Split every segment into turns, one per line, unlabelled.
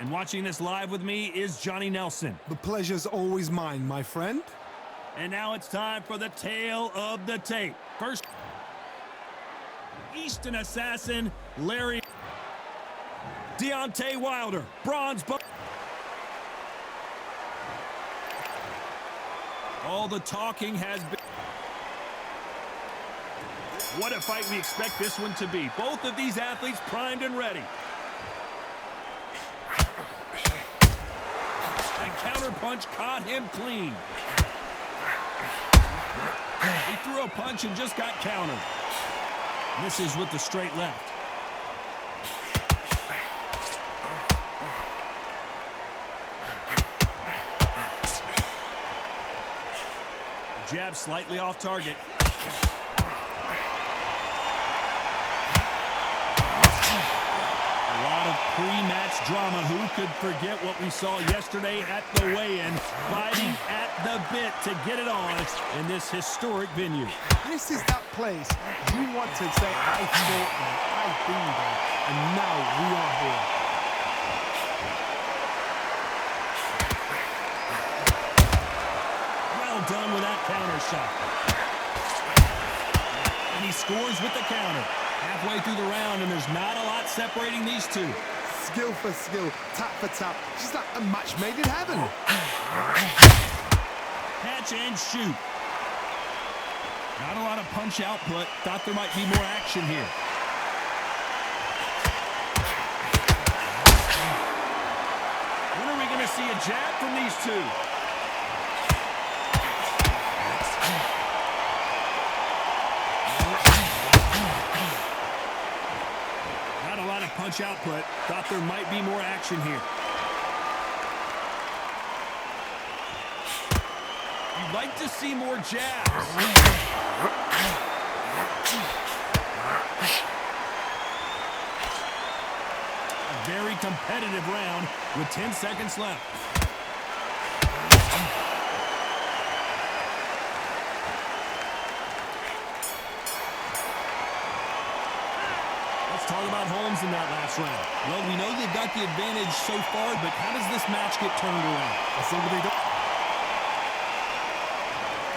And watching this live with me is Johnny Nelson.
The pleasure's always mine, my friend.
And now it's time for the tale of the tape. First, Eastern Assassin, Larry. Deontay Wilder, bronze. All the talking has been. What a fight we expect this one to be. Both of these athletes primed and ready. That counter punch caught him clean. He threw a punch and just got countered. Misses with the straight left. Jab slightly off target. A lot of pre-match drama. Who could forget what we saw yesterday at the weigh-in? Fighting at the bit to get it on in this historic venue.
This is that place you want to say, I fought there, I've been there, and now we are here.
Well done with that counter shot. And he scores with the counter. Halfway through the round, and there's not a lot separating these two.
Skill for skill, tap for tap, just like a match made in heaven.
Catch and shoot. Not a lot of punch output. Thought there might be more action here. When are we going to see a jab from these two? Not a lot of punch output. Thought there might be more action here. You'd like to see more jabs. A very competitive round with 10 seconds left. Let's talk about Holmes in that last round. Well, we know they've got the advantage so far, but how does this match get turned around?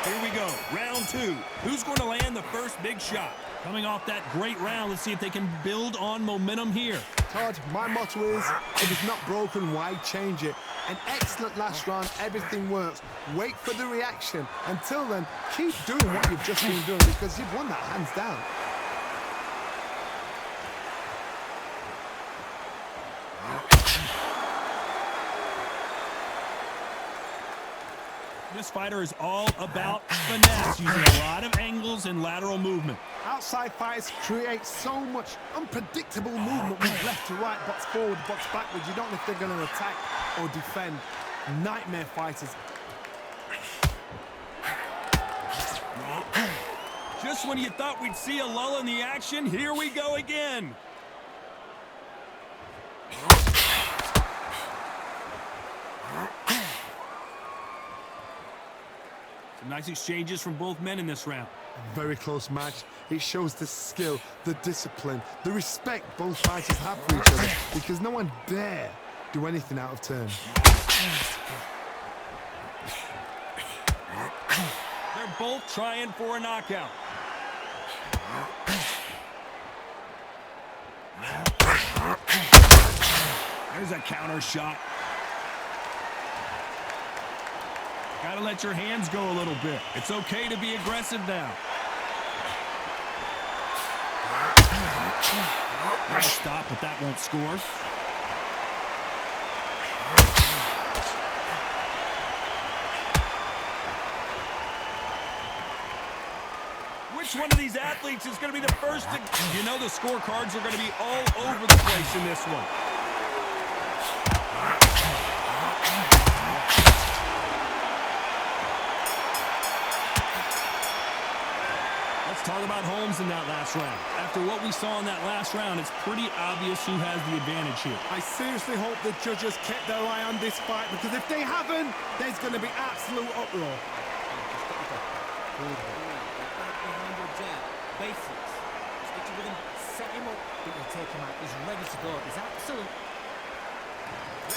Here we go, round two. Who's going to land the first big shot? Coming off that great round, let's see if they can build on momentum here.
Todd, my motto is, if it's not broken, why change it? An excellent last round, everything works. Wait for the reaction. Until then, keep doing what you've just been doing because you've won that hands down.
This fighter is all about finesse, using a lot of angles and lateral movement.
Outside fighters create so much unpredictable movement with left to right, box forward, box backwards. You don't know if they're going to attack or defend. Nightmare fighters.
Just when you thought we'd see a lull in the action, here we go again. Some nice exchanges from both men in this round.
A very close match. It shows the skill, the discipline, the respect both fighters have for each other because no one dare do anything out of turn.
They're both trying for a knockout. There's a counter shot. Gotta let your hands go a little bit. It's okay to be aggressive now. Nice stop, but that won't score. Which one of these athletes is going to be the first to... You know the scorecards are going to be all over the place in this one. Let's talk about Holmes in that last round. After what we saw in that last round, it's pretty obvious who has the advantage here.
I seriously hope the judges kept their eye on this fight because if they haven't, there's going to be absolute uproar.
Behind your jab, basics. Stick to rhythm, set him up, but you'll take him out. He's ready to go. He's absolute.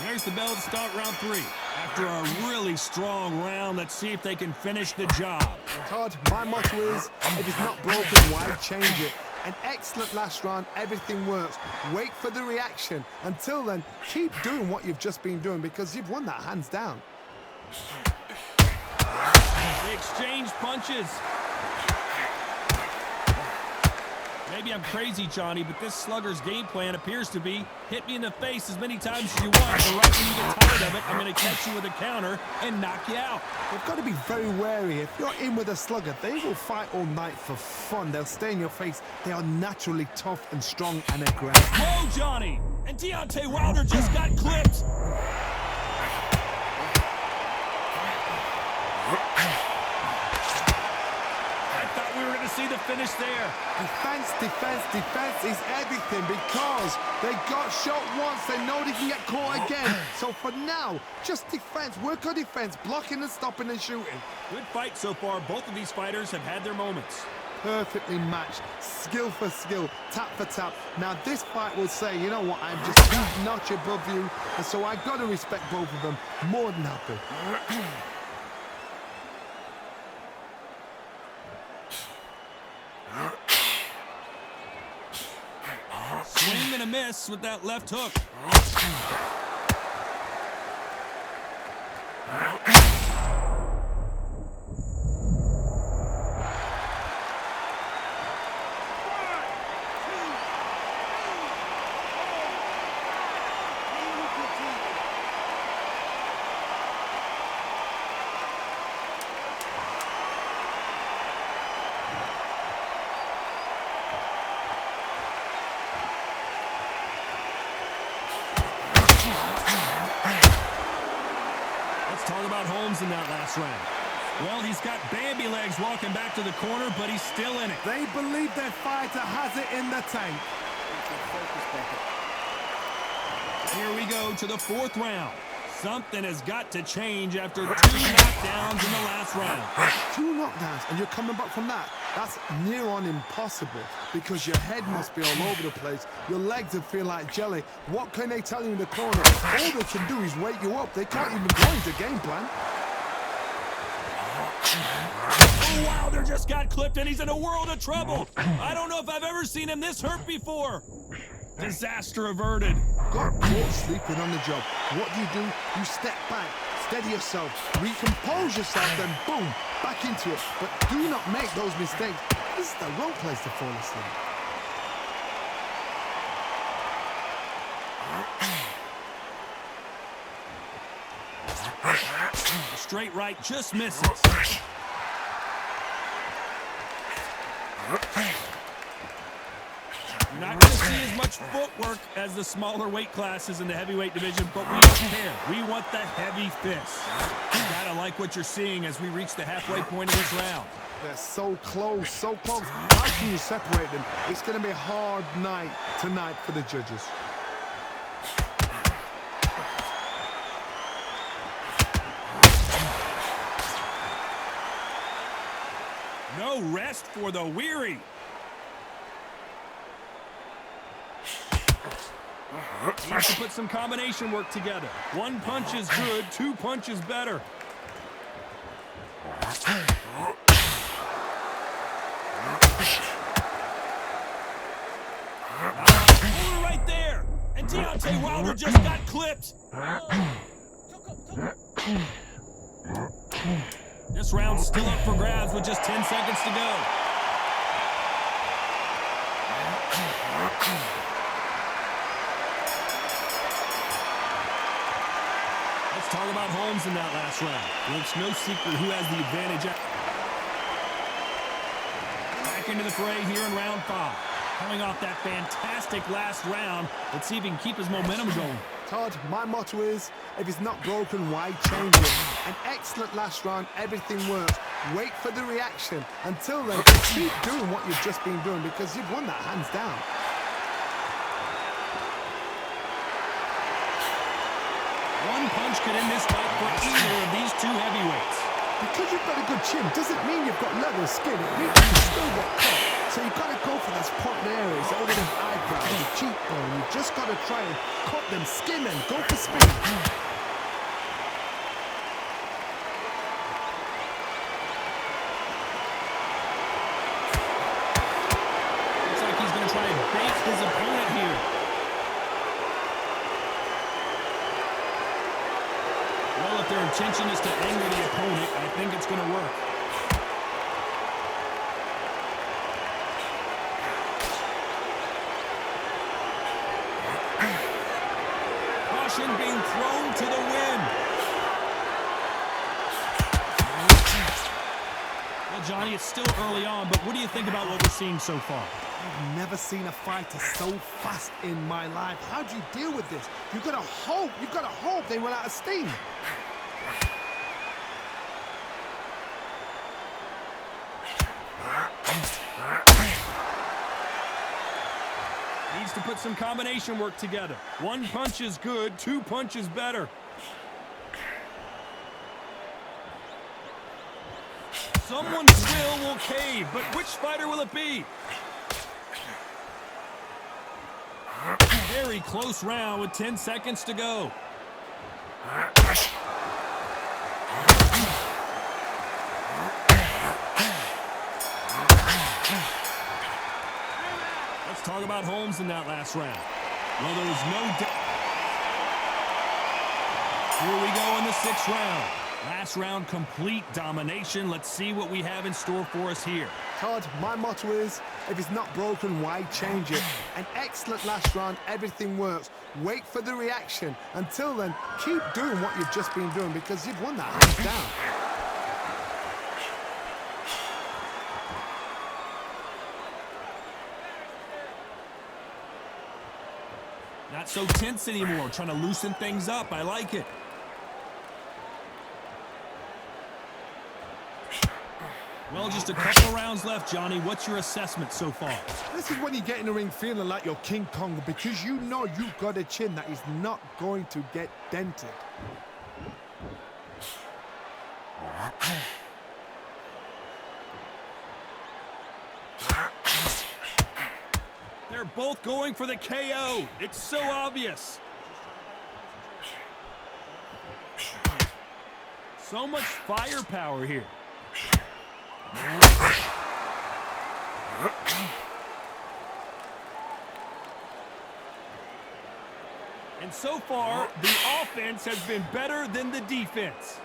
There's the bell to start round 3. After a really strong round, let's see if they can finish the job.
Todd, my motto is, if it's not broken, why change it? An excellent last round, everything works. Wait for the reaction. Until then, keep doing what you've just been doing because you've won that hands down.
They exchange punches. Maybe I'm crazy, Johnny, but this slugger's game plan appears to be hit me in the face as many times as you want, but right when you get tired of it, I'm going to catch you with a counter and knock you out.
You've got to be very wary. If you're in with a slugger, they will fight all night for fun. They'll stay in your face. They are naturally tough and strong and aggressive.
Whoa, Johnny! And Deontay Wilder just got clipped. See the finish there.
Defense, defense, defense is everything because they got shot once. They know they can get caught again. So for now, just defense. Work on defense, blocking and stopping and shooting.
Good fight so far. Both of these fighters have had their moments.
Perfectly matched, skill for skill, tap for tap. Now this fight will say, you know what, I'm just that notch above you, and so I got to respect both of them more than happy.
Swing and a miss with that left hook. Talk about Holmes in that last round. Well, he's got Bambi legs walking back to the corner, but he's still in it.
They believe their fighter has it in the tank.
Here we go to the 4th round. Something has got to change after 2 knockdowns in the last round.
2 knockdowns, and you're coming back from that. That's near on impossible because your head must be all over the place. Your legs will feel like jelly. What can they tell you in the corner? All they can do is wake you up. They can't even go into game plan.
Oh, Wilder just got clipped, and he's in a world of trouble. I don't know if I've ever seen him this hurt before. Disaster averted.
Got caught sleeping on the job. What do? You step back, steady yourself, recompose yourself, then boom, back into it. But do not make those mistakes. This is the wrong place to fall asleep.
A straight right just misses. You're not going to see as much footwork as the smaller weight classes in the heavyweight division, but we don't care. We want the heavy fists. You gotta like what you're seeing as we reach the halfway point of this round.
They're so close, so close. How can you separate them? It's going to be a hard night tonight for the judges.
No rest for the weary. Needs to put some combination work together. 1 punch is good, 2 punches better. Right there. And Deontay Wilder just got clipped. This round's still up for grabs with just 10 seconds to go. Let's talk about Holmes in that last round. Well, it's no secret who has the advantage. Back into the fray here in round 5. Coming off that fantastic last round, let's see if he can keep his momentum going.
Todd, my motto is, if it's not broken, why change it? An excellent last round, everything works. Wait for the reaction. Until then, keep doing what you've just been doing because you've won that hands down.
One punch could end this fight for either of these 2 heavyweights.
Because you've got a good chin doesn't mean you've got leather skin. It means you've still got cut. So you've got to go for those pointed areas over the eyebrow, the cheekbone. You've just got to try and cut them, skin them, go for speed.
Looks like he's going to try and bait his opponent here. Well, if their intention is to anger the opponent, I think it's going to work. Caution being thrown to the wind. Well, Johnny, it's still early on, but what do you think about what we're seeing so far?
I've never seen a fighter so fast in my life. How do you deal with this? You've got to hope they run out of steam.
Needs to put some combination work together. One punch is good, two punches better. Someone's will cave, but which fighter will it be? Very close round with 10 seconds to go. Let's talk about Holmes in that last round. Well, there was no doubt. Here we go in the 6th round. Last round, complete domination. Let's see what we have in store for us here.
Todd, my motto is, if it's not broken, why change it? An excellent last round, everything works. Wait for the reaction. Until then, keep doing what you've just been doing because you've won that hands down.
Not so tense anymore, trying to loosen things up. I like it. Well, just a couple rounds left, Johnny. What's your assessment so far?
This is when you get in the ring feeling like you're King Kong because you know you've got a chin that is not going to get dented.
They're both going for the KO. It's so obvious. So much firepower here. And so far, the offense has been better than the defense.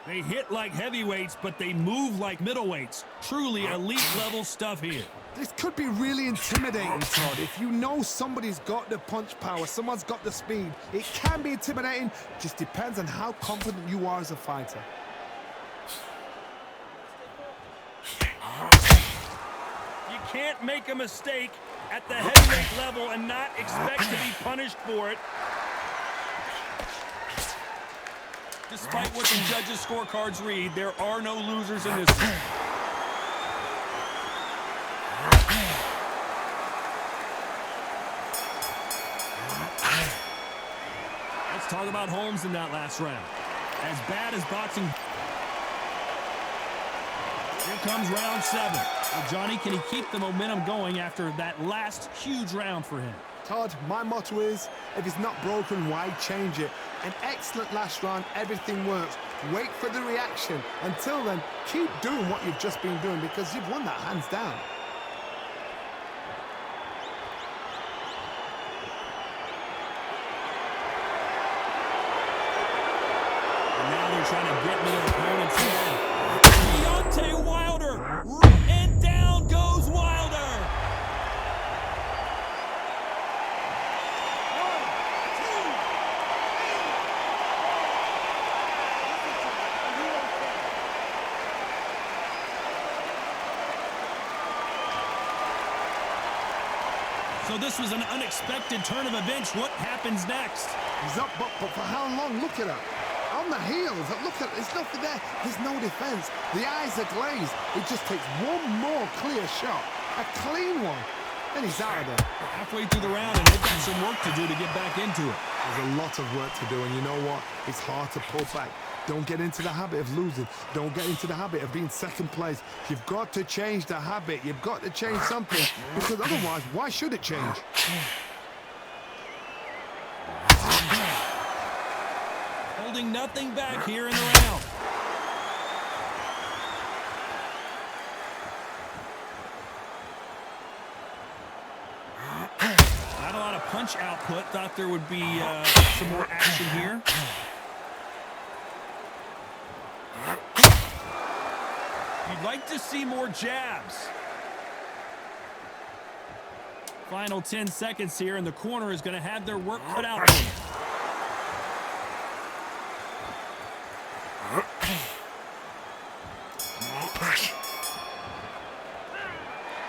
They hit like heavyweights, but they move like middleweights. Truly elite level stuff here.
This could be really intimidating, Todd. If you know somebody's got the punch power, someone's got the speed, it can be intimidating. Just depends on how confident you are as a fighter.
You can't make a mistake at the heavyweight level and not expect to be punished for it. Despite what the judges' scorecards read, there are no losers in this one. Let's talk about Holmes in that last round. As bad as boxing. Here comes round 7. Well, Johnny, can he keep the momentum going after that last huge round for him?
Todd, my motto is, if it's not broken, why change it? An excellent last round, everything works. Wait for the reaction. Until then, keep doing what you've just been doing because you've won that hands down.
And now they're trying to get into their opponent's head. Deontay Wilder, and down goes Wilder. So this was an unexpected turn of events. What happens next?
He's up, but for how long? Look at her. On the heels. Look at it. There's nothing there. There's no defense. The eyes are glazed. It just takes one more clear shot. A clean one. And he's out of there.
Halfway through the round, and they've got some some work to do to get back into it.
There's a lot of work to do, and you know what? It's hard to pull back. Don't get into the habit of losing. Don't get into the habit of being second place. You've got to change the habit. You've got to change something, because otherwise, why should it change?
Holding nothing back here in the round. Not a lot of punch output. Thought there would be some more action here. You'd like to see more jabs. Final 10 seconds here, and the corner is going to have their work cut out for them.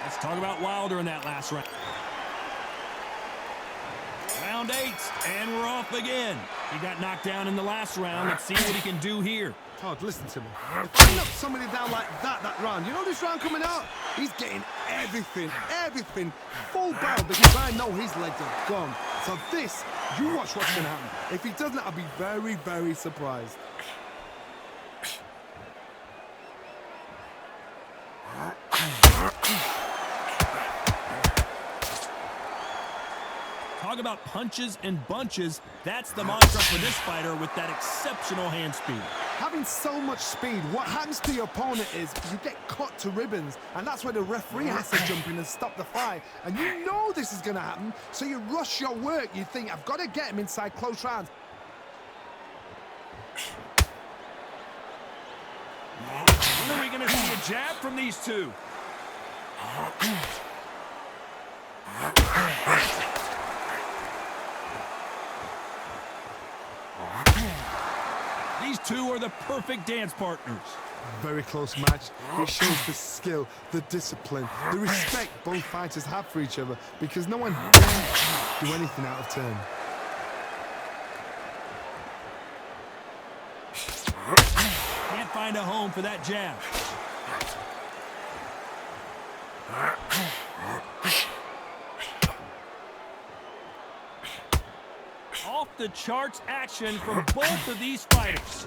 Let's talk about Wilder in that last round. Round 8, and we're off again. He got knocked down in the last round. Let's see what he can do here.
Todd, listen to me. If I knock somebody down like that round, you know this round coming out? He's getting everything full barrel, because I know his legs are gone. So this, you watch what's going to happen. If he doesn't, I'll be very, very surprised.
Talk about punches and bunches. That's the mantra for this fighter with that exceptional hand speed.
Having so much speed, what happens to your opponent is you get cut to ribbons, and that's where the referee has to jump in and stop the fight. And you know this is going to happen, so you rush your work. You think, I've got to get him inside close rounds.
When are we going to see a jab from these two? These two are the perfect dance partners.
Very close match. It shows the skill, the discipline, the respect both fighters have for each other, because no one dares do anything out of turn.
Can't find a home for that jab. Off the charts action from both of these fighters.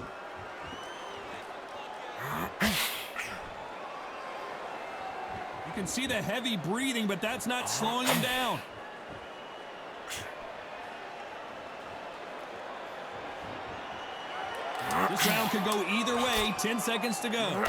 You can see the heavy breathing, but that's not slowing him down. This round could go either way. 10 seconds to go.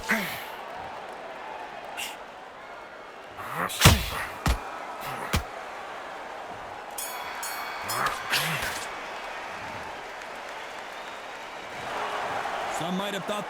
Some might have thought